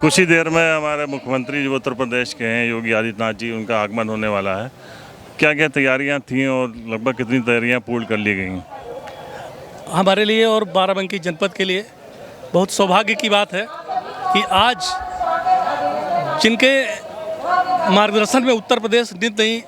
कुछ ही देर में हमारे मुख्यमंत्री जो उत्तर प्रदेश के हैं योगी आदित्यनाथ जी, उनका आगमन होने वाला है। क्या क्या तैयारियां थीं और लगभग कितनी तैयारियां पूर्ण कर ली गई? हमारे लिए और बाराबंकी जनपद के लिए बहुत सौभाग्य की बात है कि आज जिनके मार्गदर्शन में उत्तर प्रदेश नित नई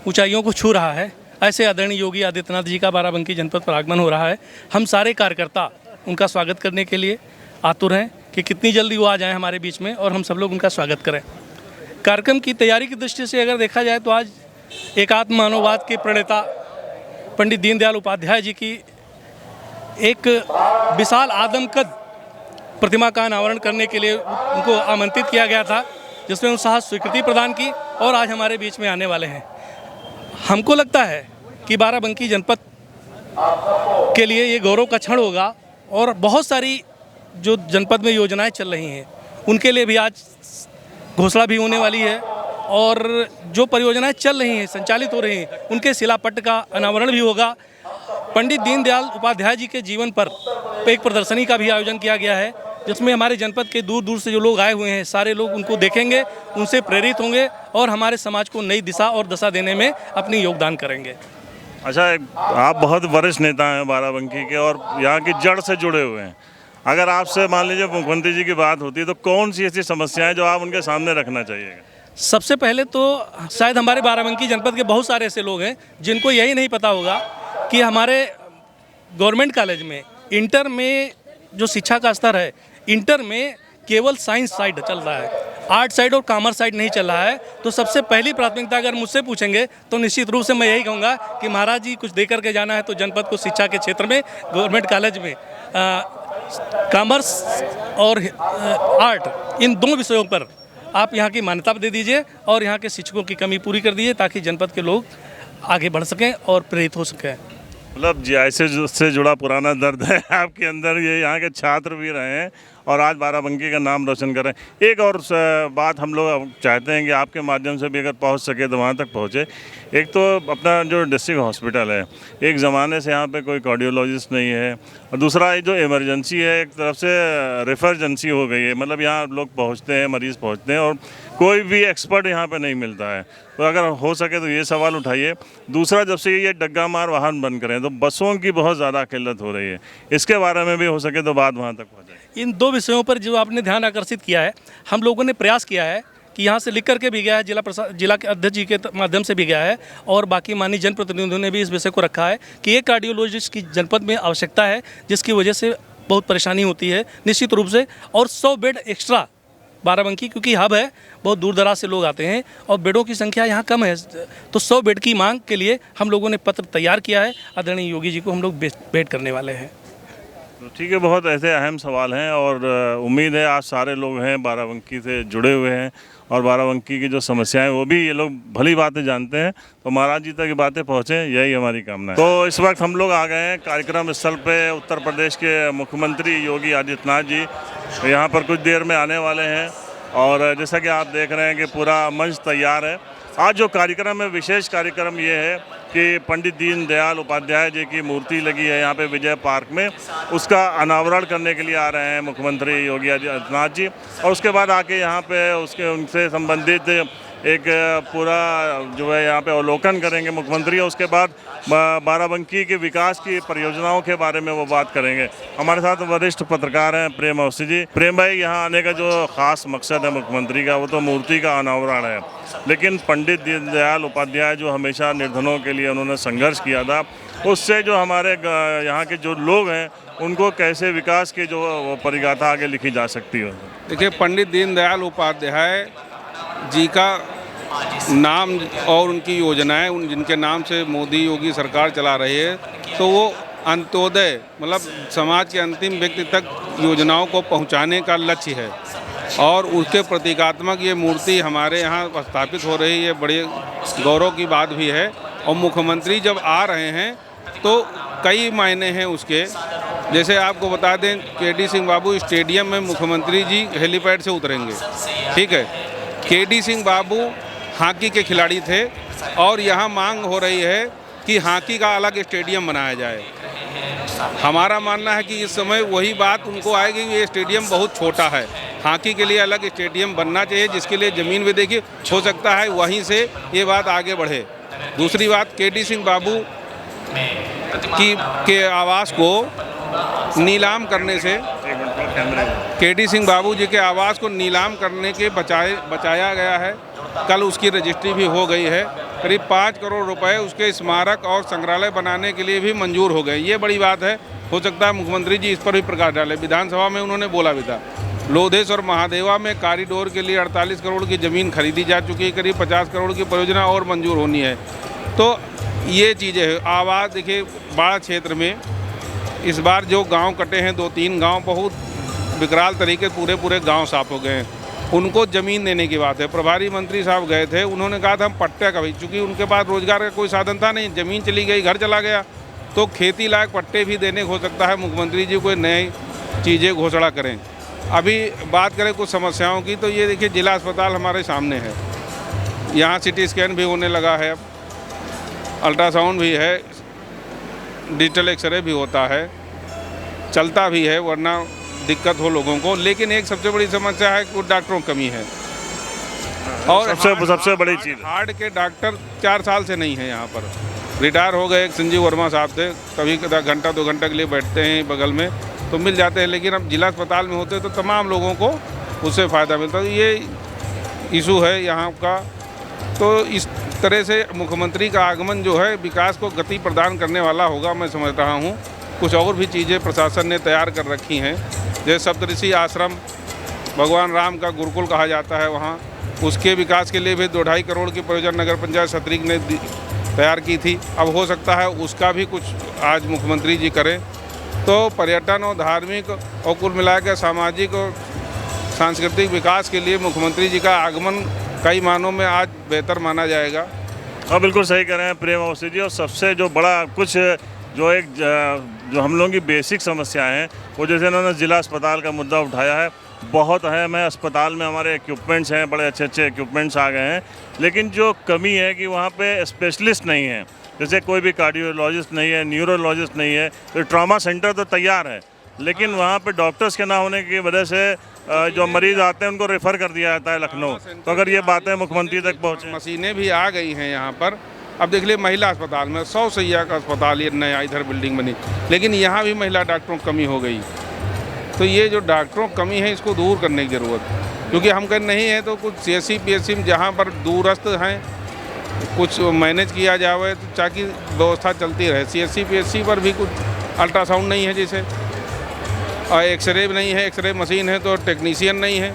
ऊंचाइयों को छू रहा है, ऐसे आदरणीय योगी आदित्यनाथ जी का बाराबंकी जनपद पर आगमन हो रहा है। हम सारे कार्यकर्ता उनका स्वागत करने के लिए आतुर हैं कि कितनी जल्दी वो आ जाएं हमारे बीच में और हम सब लोग उनका स्वागत करें। कार्यक्रम की तैयारी की दृष्टि से अगर देखा जाए तो आज एकात्म मानववाद के प्रणेता पंडित दीनदयाल उपाध्याय जी की एक विशाल आदमकद प्रतिमा का अनावरण करने के लिए उनको आमंत्रित किया गया था, जिसमें उन्होंने स्वीकृति प्रदान की और आज हमारे बीच में आने वाले हैं। हमको लगता है कि बाराबंकी जनपद के लिए ये गौरव का क्षण होगा और बहुत सारी जो जनपद में योजनाएं चल रही हैं उनके लिए भी आज घोषणा भी होने वाली है और जो परियोजनाएं चल रही हैं, संचालित हो रही हैं, उनके शिलापट्ट का अनावरण भी होगा। पंडित दीनदयाल उपाध्याय जी के जीवन पर एक प्रदर्शनी का भी आयोजन किया गया है, जिसमें हमारे जनपद के दूर दूर से जो लोग आए हुए हैं सारे लोग उनको देखेंगे, उनसे प्रेरित होंगे और हमारे समाज को नई दिशा और दशा देने में अपनी योगदान करेंगे। अच्छा, आप बहुत वरिष्ठ नेता हैं बाराबंकी के और यहाँ की जड़ से जुड़े हुए हैं। अगर आपसे मान लीजिए मुख्यमंत्री जी की बात होती है तो कौन सी ऐसी समस्याएं जो आप उनके सामने रखना चाहिएगा? सबसे पहले तो शायद हमारे बाराबंकी जनपद के बहुत सारे ऐसे लोग हैं जिनको यही नहीं पता होगा कि हमारे गवर्नमेंट कॉलेज में इंटर में जो शिक्षा का स्तर है, इंटर में केवल साइंस साइड चल रहा है, आर्ट साइड और कॉमर्स साइड नहीं चल रहा है। तो सबसे पहली प्राथमिकता अगर मुझसे पूछेंगे तो निश्चित रूप से मैं यही कहूँगा कि महाराज जी कुछ दे करके जाना है तो जनपद को शिक्षा के क्षेत्र में गवर्नमेंट कॉलेज में कॉमर्स और आर्ट, इन दो विषयों पर आप यहाँ की मान्यता दे दीजिए और यहाँ के शिक्षकों की कमी पूरी कर दीजिए ताकि जनपद के लोग आगे बढ़ सकें और प्रेरित हो सकें। मतलब जीआईसी से जुड़ा पुराना दर्द है आपके अंदर, ये यहाँ के छात्र भी रहे हैं और आज बाराबंकी का नाम रोशन करें। एक और बात हम लोग चाहते हैं कि आपके माध्यम से भी अगर पहुँच सके तो वहाँ तक पहुँचे। एक तो अपना जो डिस्ट्रिक्ट हॉस्पिटल है, एक ज़माने से यहाँ पे कोई कार्डियोलॉजिस्ट नहीं है और दूसरा ये जो इमरजेंसी है एक तरफ से रेफरेंसी हो गई है, मतलब यहाँ लोग पहुँचते हैं, मरीज़ पहुँचते हैं और कोई भी एक्सपर्ट यहाँ पे नहीं मिलता है। तो अगर हो सके तो ये सवाल उठाइए। दूसरा, जब से ये डग्गा मार वाहन बंद करें तो बसों की बहुत ज़्यादा किल्लत हो रही है, इसके बारे में भी हो सके तो बात वहाँ तक पहुँचाए। इन दो विषयों पर जो आपने ध्यान आकर्षित किया है, हम लोगों ने प्रयास किया है कि यहाँ से लिख करके भी गया है, जिला के अध्यक्ष जी के माध्यम से भी गया है और बाकी माननीय जनप्रतिनिधियों ने भी इस विषय को रखा है कि एक कार्डियोलॉजिस्ट की जनपद में आवश्यकता है, जिसकी वजह से बहुत परेशानी होती है निश्चित रूप से। और 100 बेड एक्स्ट्रा बाराबंकी क्योंकि हब है, बहुत दूर दराज से लोग आते हैं और बेडों की संख्या यहाँ कम है, तो 100 बेड की मांग के लिए हम लोगों ने पत्र तैयार किया है। आदरणीय योगी जी को हम लोग भेंट करने वाले हैं। तो ठीक है, बहुत ऐसे अहम सवाल हैं और उम्मीद है आज सारे लोग हैं बाराबंकी से जुड़े हुए हैं और बाराबंकी की जो समस्याएं वो भी ये लोग भली बातें जानते हैं, तो महाराज जी तक ये बातें पहुँचें, यही हमारी कामना है। तो इस वक्त हम लोग आ गए हैं कार्यक्रम स्थल पे। उत्तर प्रदेश के मुख्यमंत्री योगी आदित्यनाथ जी यहाँ पर कुछ देर में आने वाले हैं और जैसा कि आप देख रहे हैं कि पूरा मंच तैयार है। आज जो कार्यक्रम है, विशेष कार्यक्रम ये है कि पंडित दीनदयाल उपाध्याय जी की मूर्ति लगी है यहाँ पे विजय पार्क में, उसका अनावरण करने के लिए आ रहे हैं मुख्यमंत्री योगी आदित्यनाथ जी और उसके बाद आके यहाँ पे उनसे संबंधित एक पूरा जो है यहाँ पे अवलोकन करेंगे मुख्यमंत्री और उसके बाद बाराबंकी के विकास की परियोजनाओं के बारे में वो बात करेंगे। हमारे साथ वरिष्ठ पत्रकार हैं प्रेम अवस्थी जी। प्रेम भाई, यहाँ आने का जो ख़ास मकसद है मुख्यमंत्री का वो तो मूर्ति का अनावरण है, लेकिन पंडित दीनदयाल उपाध्याय जो हमेशा निर्धनों के लिए उन्होंने संघर्ष किया था, उससे जो हमारे यहाँ के जो लोग हैं उनको कैसे विकास की जो परिगाथा आगे लिखी जा सकती है? देखिए, पंडित दीनदयाल उपाध्याय जी का नाम और उनकी योजनाएं जिनके नाम से मोदी योगी सरकार चला रही है, तो वो अंत्योदय मतलब समाज के अंतिम व्यक्ति तक योजनाओं को पहुंचाने का लक्ष्य है और उसके प्रतीकात्मक ये मूर्ति हमारे यहाँ स्थापित हो रही है, बड़े गौरव की बात भी है। और मुख्यमंत्री जब आ रहे हैं तो कई मायने हैं उसके। जैसे आपको बता दें, केडी सिंह बाबू स्टेडियम में मुख्यमंत्री जी हेलीपैड से उतरेंगे, ठीक है। केडी सिंह बाबू हॉकी के खिलाड़ी थे और यहाँ मांग हो रही है कि हॉकी का अलग स्टेडियम बनाया जाए। हमारा मानना है कि इस समय वही बात उनको आएगी कि ये स्टेडियम बहुत छोटा है हॉकी के लिए अलग स्टेडियम बनना चाहिए, जिसके लिए ज़मीन भी देखिए, हो सकता है वहीं से ये बात आगे बढ़े। दूसरी बात, केडी सिंह बाबू के आवास को नीलाम करने से, केडी सिंह बाबू जी के आवास को नीलाम करने के बचाया गया है। कल उसकी रजिस्ट्री भी हो गई है। करीब 5 करोड़ रुपए उसके स्मारक और संग्रहालय बनाने के लिए भी मंजूर हो गए। ये बड़ी बात है। हो सकता है मुख्यमंत्री जी इस पर भी प्रकाश डालें। विधानसभा में उन्होंने बोला भी था। लोधेश और महादेवा में कॉरिडोर के लिए 48 करोड़ की ज़मीन खरीदी जा चुकी है। करीब 50 करोड़ की परियोजना और मंजूर होनी है। तो ये चीज़ें हैं। आवास देखिए, बाढ़ क्षेत्र में इस बार जो गांव कटे हैं, 2-3 गांव बहुत विकराल तरीके पूरे गांव साफ हो गए हैं। उनको ज़मीन देने की बात है। प्रभारी मंत्री साहब गए थे, उन्होंने कहा था हम पट्टे का भी, चूँकि उनके पास रोजगार का कोई साधन था नहीं, ज़मीन चली गई, घर चला गया, तो खेती लायक पट्टे भी देने हो सकता है मुख्यमंत्री जी कोई नई चीज़ें घोषणा करें। अभी बात करें कुछ समस्याओं की, तो ये देखिए जिला अस्पताल हमारे सामने है। यहाँ सिटी स्कैन भी होने लगा है, अब अल्ट्रासाउंड भी है, डिजिटल एक्सरे भी होता है, चलता भी है, वरना दिक्कत हो लोगों को। लेकिन एक सबसे बड़ी समस्या है कि डॉक्टरों की कमी है। और सबसे बड़ी चीज़, हार्ट के डॉक्टर 4 साल से नहीं है यहाँ पर। रिटायर हो गए, एक संजीव वर्मा साहब थे, कभी घंटा 2 घंटे के लिए बैठते हैं बगल में, तो मिल जाते हैं। लेकिन अब जिला अस्पताल में होते तो तमाम लोगों को उससे फ़ायदा मिलता है। ये इशू है यहाँ का। तो इस तरह से मुख्यमंत्री का आगमन जो है विकास को गति प्रदान करने वाला होगा, मैं समझ रहा हूँ। कुछ और भी चीज़ें प्रशासन ने तैयार कर रखी हैं, जैसे सप्तऋषि आश्रम, भगवान राम का गुरुकुल कहा जाता है वहाँ, उसके विकास के लिए भी 2-2.5 करोड़ की परियोजना नगर पंचायत सतरिक ने तैयार की थी। अब हो सकता है उसका भी कुछ आज मुख्यमंत्री जी करें। तो पर्यटन और धार्मिक और कुल मिलाकर सामाजिक और सांस्कृतिक विकास के लिए मुख्यमंत्री जी का आगमन कई मानों में आज बेहतर माना जाएगा। हाँ, बिल्कुल सही कह रहे हैं प्रेम अवस्थी जी। और सबसे जो बड़ा कुछ जो हम लोगों की बेसिक समस्याएं हैं, वो जैसे इन्होंने ज़िला अस्पताल का मुद्दा उठाया है, बहुत अहम है। अस्पताल में हमारे इक्विपमेंट्स हैं, बड़े अच्छे इक्विपमेंट्स आ गए हैं, लेकिन जो कमी है कि वहाँ पे स्पेशलिस्ट नहीं है। जैसे कोई भी कार्डियोलॉजिस्ट नहीं है, न्यूरोलॉजिस्ट नहीं है। तो ट्रॉमा सेंटर तो तैयार है, लेकिन वहाँ पे डॉक्टर्स के ना होने की वजह से जो मरीज़ आते हैं उनको रेफ़र कर दिया जाता है लखनऊ। तो अगर ये बातें मुख्यमंत्री तक पहुँचे। मशीनें भी आ गई हैं यहाँ पर। अब देख लीजिए महिला अस्पताल में 100 सैया का अस्पताल ये नया इधर बिल्डिंग बनी, लेकिन यहाँ भी महिला डॉक्टरों की कमी हो गई। तो ये जो डॉक्टरों की कमी है, इसको दूर करने की ज़रूरत, क्योंकि हम कहीं नहीं है तो कुछ CSC PSC में जहाँ पर दूरस्थ हैं कुछ मैनेज किया जाए, तो ताकि व्यवस्था चलती रहे। CSC PSC पर भी कुछ अल्ट्रासाउंड नहीं है जैसे, और एक्सरे भी नहीं है, एक्सरे मशीन है तो टेक्नीशियन नहीं है।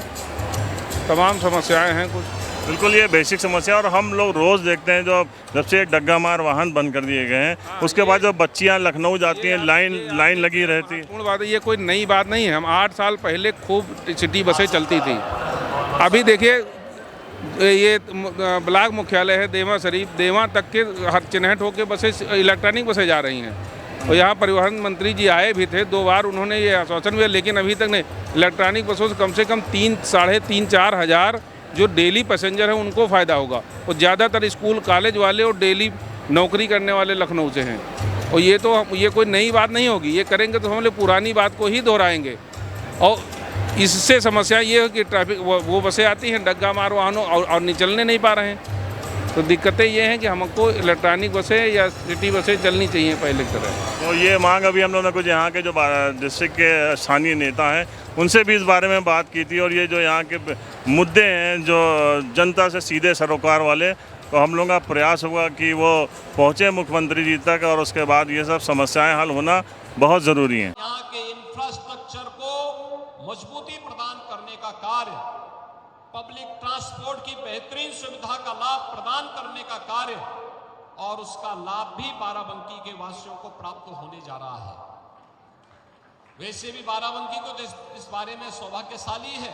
तमाम समस्याएं हैं कुछ। बिल्कुल, ये बेसिक समस्या। और हम लोग रोज़ देखते हैं जब से डग्गा मार वाहन बंद कर दिए गए हैं, उसके बाद जो बच्चियां लखनऊ जाती हैं, लाइन लगी रहती है। पूर्ण बात है, ये कोई नई बात नहीं है। हम 8 साल पहले खूब सिटी बसें चलती थी। अभी देखिए ये ब्लॉक मुख्यालय है देवा शरीफ, देवा तक के हर चिन्हट होकर बसें, इलेक्ट्रॉनिक बसें जा रही हैं। और यहाँ परिवहन मंत्री जी आए भी थे 2 बार, उन्होंने ये आश्वासन दिया, लेकिन अभी तक नहीं। इलेक्ट्रॉनिक बसों से कम 3-3.5-4 हज़ार जो डेली पैसेंजर हैं उनको फ़ायदा होगा। और ज़्यादातर स्कूल कॉलेज वाले और डेली नौकरी करने वाले लखनऊ से हैं। और ये कोई नई बात नहीं होगी। ये करेंगे तो हम लोग पुरानी बात को ही दोहराएंगे। और इससे समस्या ये है कि ट्रैफिक वो बसें आती हैं डग्गा मार वाहनों और निचलने नहीं पा रहे हैं। तो दिक्कतें ये हैं कि हमको इलेक्ट्रॉनिक बसें या सिटी बसें चलनी चाहिए पहले की तरह। तो ये मांग अभी हम लोगों ने कुछ यहाँ के जो डिस्ट्रिक्ट के स्थानीय नेता हैं उनसे भी इस बारे में बात की थी। और ये जो यहाँ के मुद्दे हैं जो जनता से सीधे सरोकार वाले, तो हम लोगों का प्रयास होगा कि वो पहुँचे मुख्यमंत्री जी तक, और उसके बाद ये सब समस्याएं हल होना बहुत ज़रूरी हैं। यहाँ के इंफ्रास्ट्रक्चर को मजबूती प्रदान करने का कार्य, पब्लिक ट्रांसपोर्ट की बेहतरीन सुविधा का लाभ प्रदान करने का कार्य, और उसका लाभ भी बाराबंकी के वासियों को प्राप्त होने जा रहा है। वैसे भी बाराबंकी को इस बारे में सौभाग्यशाली है।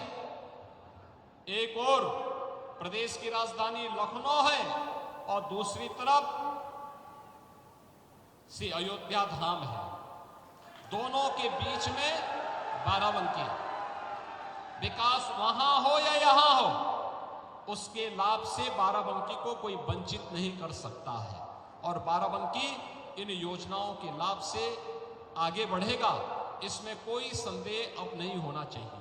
एक और प्रदेश की राजधानी लखनऊ है और दूसरी तरफ श्री अयोध्या धाम है। दोनों के बीच में बाराबंकी। विकास वहां हो या यहां हो, उसके लाभ से बाराबंकी को कोई वंचित नहीं कर सकता है। और बाराबंकी इन योजनाओं के लाभ से आगे बढ़ेगा, इसमें कोई संदेह अब नहीं होना चाहिए।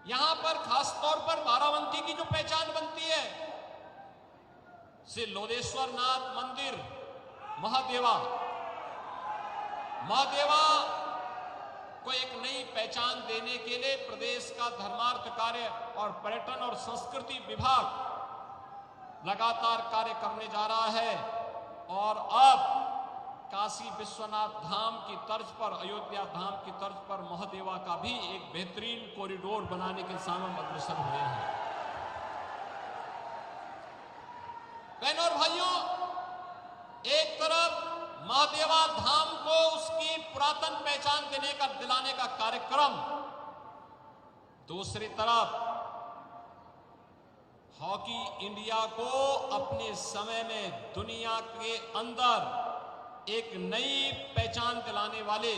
यहां पर खास तौर पर बाराबंकी की जो पहचान बनती है, श्री लोलेश्वर नाथ मंदिर महादेवा को एक नई पहचान देने के लिए प्रदेश का धर्मार्थ कार्य और पर्यटन और संस्कृति विभाग लगातार कार्य करने जा रहा है। और अब काशी विश्वनाथ धाम की तर्ज पर, अयोध्या धाम की तर्ज पर महादेवा का भी एक बेहतरीन कॉरिडोर बनाने के सामने हम अग्रसर हुए हैं। बहनों और भाइयों, एक तरफ महादेवा धाम को उसकी पुरातन पहचान दिलाने का कार्यक्रम, दूसरी तरफ हॉकी इंडिया को अपने समय में दुनिया के अंदर एक नई पहचान दिलाने वाले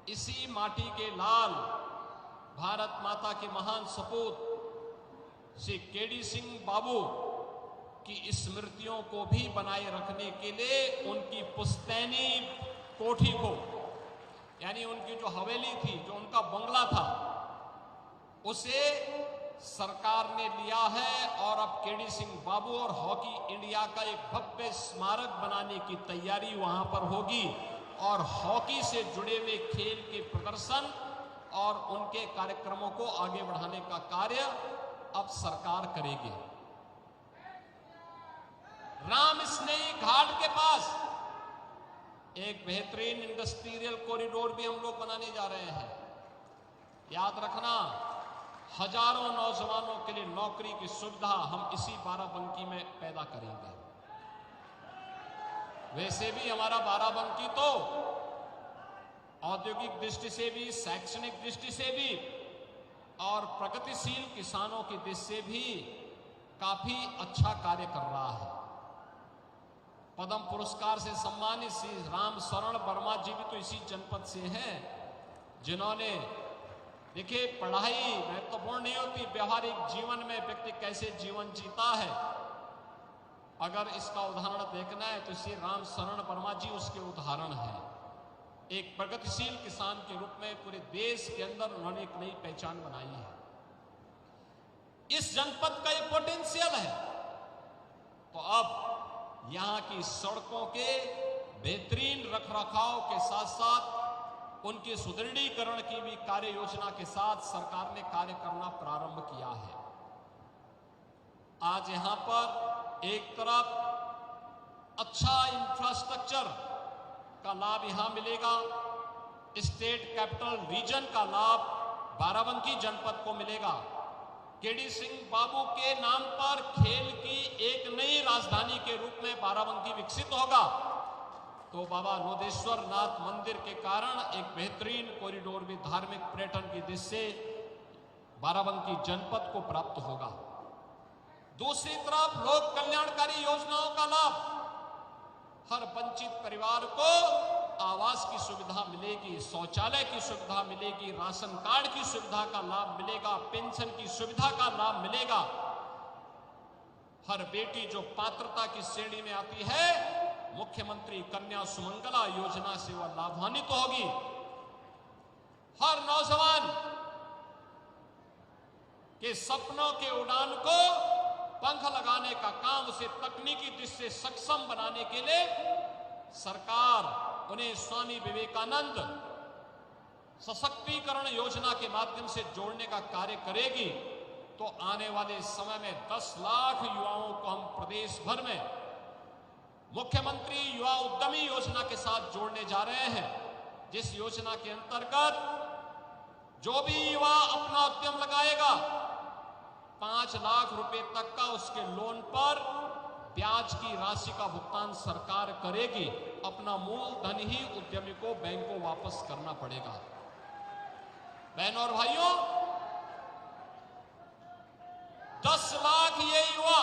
इसी माटी के लाल भारत माता के महान सपूत श्री केडी सिंह बाबू की स्मृतियों को भी बनाए रखने के लिए उनकी पुश्तैनी कोठी को, यानी उनकी जो हवेली थी, जो उनका बंगला था, उसे सरकार ने लिया है। और अब केडी सिंह बाबू और हॉकी इंडिया का एक भव्य स्मारक बनाने की तैयारी वहां पर होगी और हॉकी से जुड़े हुए खेल के प्रदर्शन और उनके कार्यक्रमों को आगे बढ़ाने का कार्य अब सरकार करेगी। राम स्नेही घाट के पास एक बेहतरीन इंडस्ट्रियल कॉरिडोर भी हम लोग बनाने जा रहे हैं। याद रखना, हजारों नौजवानों के लिए नौकरी की सुविधा हम इसी बाराबंकी में पैदा करेंगे। वैसे भी हमारा बाराबंकी तो औद्योगिक दृष्टि से भी, शैक्षणिक दृष्टि से भी और प्रगतिशील किसानों की दृष्टि से भी काफी अच्छा कार्य कर रहा है। पद्म पुरस्कार से सम्मानित श्री राम शरण वर्मा जी भी तो इसी जनपद से हैं, जिन्होंने, देखिए, पढ़ाई महत्वपूर्ण नहीं होती, व्यवहारिक जीवन में व्यक्ति कैसे जीवन जीता है, अगर इसका उदाहरण देखना है तो श्री राम शरण वर्मा जी उसके उदाहरण हैं। एक प्रगतिशील किसान के रूप में पूरे देश के अंदर उन्होंने एक नई पहचान बनाई है। इस जनपद का एक पोटेंशियल है। तो अब यहां की सड़कों के बेहतरीन रखरखाव के साथ साथ उनके सुदृढ़ीकरण की भी कार्य योजना के साथ सरकार ने कार्य करना प्रारंभ किया है। आज यहां पर एक तरफ अच्छा इंफ्रास्ट्रक्चर का लाभ यहां मिलेगा, स्टेट कैपिटल रीजन का लाभ बाराबंकी जनपद को मिलेगा। केडी सिंह बाबू के नाम पर खेल की एक नई राजधानी के रूप में बाराबंकी विकसित होगा। तो बाबा लोलेश्वर नाथ मंदिर के कारण एक बेहतरीन कॉरिडोर भी धार्मिक पर्यटन की दृष्टि से बाराबंकी जनपद को प्राप्त होगा। दूसरी तरफ लोक कल्याणकारी योजनाओं का लाभ हर वंचित परिवार को आवास की सुविधा मिलेगी, शौचालय की सुविधा मिलेगी, राशन कार्ड की सुविधा का लाभ मिलेगा, पेंशन की सुविधा का लाभ मिलेगा। हर बेटी जो पात्रता की श्रेणी में आती है, मुख्यमंत्री कन्या सुमंगला योजना से वह लाभान्वित होगी। हर नौजवान के सपनों के उड़ान को पंख लगाने का काम, उसे तकनीकी दृष्टि से सक्षम बनाने के लिए सरकार उन्हें स्वामी विवेकानंद सशक्तिकरण योजना के माध्यम से जोड़ने का कार्य करेगी। तो आने वाले समय में 10 लाख युवाओं को हम प्रदेश भर में मुख्यमंत्री युवा उद्यमी योजना के साथ जोड़ने जा रहे हैं, जिस योजना के अंतर्गत जो भी युवा अपना उद्यम लगाएगा 5 लाख रुपए तक का उसके लोन पर ब्याज की राशि का भुगतान सरकार करेगी। अपना मूल धन ही उद्यमी को बैंक को वापस करना पड़ेगा। बहनों और भाइयों, 10 लाख ये युवा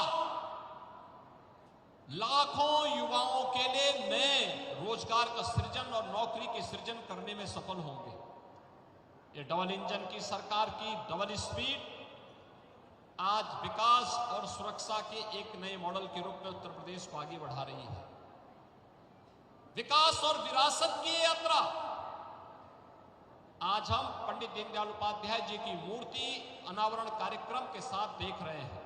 लाखों युवाओं के लिए नए रोजगार का सृजन और नौकरी के सृजन करने में सफल होंगे। ये डबल इंजन की सरकार की डबल स्पीड आज विकास और सुरक्षा के एक नए मॉडल के रूप में उत्तर प्रदेश को आगे बढ़ा रही है। विकास और विरासत की यात्रा आज हम पंडित दीनदयाल उपाध्याय जी की मूर्ति अनावरण कार्यक्रम के साथ देख रहे हैं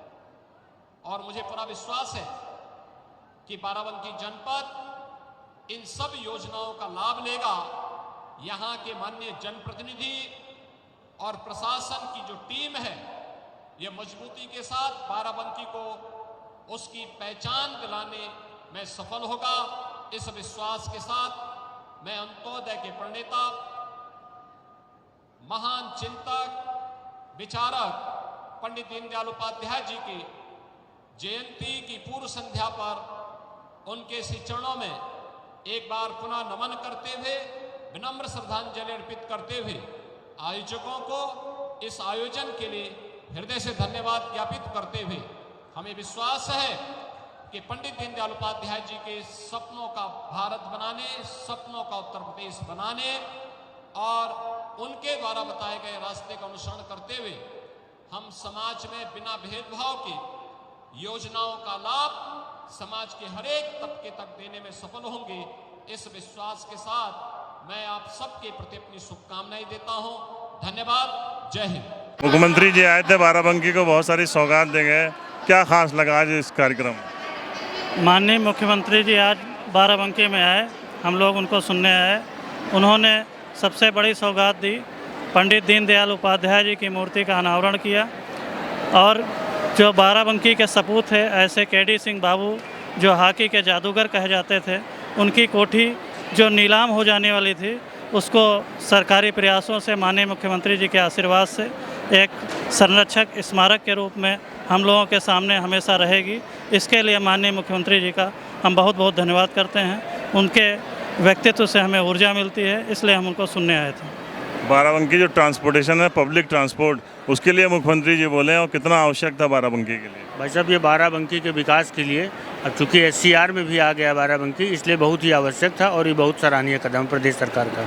और मुझे पूरा विश्वास है कि बाराबंकी जनपद इन सब योजनाओं का लाभ लेगा। यहाँ के माननीय जनप्रतिनिधि और प्रशासन की जो टीम है ये मजबूती के साथ बाराबंकी को उसकी पहचान दिलाने में सफल होगा। इस विश्वास के साथ मैं अंत्योदय के प्रणेता, महान चिंतक, विचारक पंडित दीनदयाल उपाध्याय जी की जयंती की पूर्व संध्या पर उनके श्री चरणों में एक बार पुनः नमन करते हुए, विनम्र श्रद्धांजलि अर्पित करते हुए आयोजकों को इस आयोजन के लिए हृदय से धन्यवाद ज्ञापित करते हुए हमें विश्वास है कि पंडित दीनदयाल उपाध्याय जी के सपनों का भारत बनाने, सपनों का उत्तर प्रदेश बनाने और उनके द्वारा बताए गए रास्ते का अनुसरण करते हुए हम समाज में बिना भेदभाव के योजनाओं का लाभ समाज के हर एक तबके तक देने में सफल होंगे। इस विश्वास के साथ मैं आप सबके प्रति अपनी शुभकामनाएं देता हूं। धन्यवाद। जय हिंद। मुख्यमंत्री जी आए थे बाराबंकी को, बहुत सारी सौगात दे गए, क्या खास लगा आज इस कार्यक्रम? माननीय मुख्यमंत्री जी आज बाराबंकी में आए, हम लोग उनको सुनने आए। उन्होंने सबसे बड़ी सौगात दी, पंडित दीनदयाल उपाध्याय जी की मूर्ति का अनावरण किया और जो बाराबंकी के सपूत थे ऐसे केडी सिंह बाबू जो हॉकी के जादूगर कहे जाते थे, उनकी कोठी जो नीलाम हो जाने वाली थी उसको सरकारी प्रयासों से, माननीय मुख्यमंत्री जी के आशीर्वाद से एक संरक्षक स्मारक के रूप में हम लोगों के सामने हमेशा रहेगी। इसके लिए माननीय मुख्यमंत्री जी का हम बहुत बहुत धन्यवाद करते हैं। उनके व्यक्तित्व से हमें ऊर्जा मिलती है, इसलिए हम उनको सुनने आए थे। बाराबंकी जो ट्रांसपोर्टेशन है, पब्लिक ट्रांसपोर्ट, उसके लिए मुख्यमंत्री जी बोले और कितना आवश्यक था बाराबंकी के लिए? भाई साहब, ये बाराबंकी के विकास के लिए अब चूँकि SCR में भी आ गया बाराबंकी, इसलिए बहुत ही आवश्यक था और ये बहुत सराहनीय कदम प्रदेश सरकार का।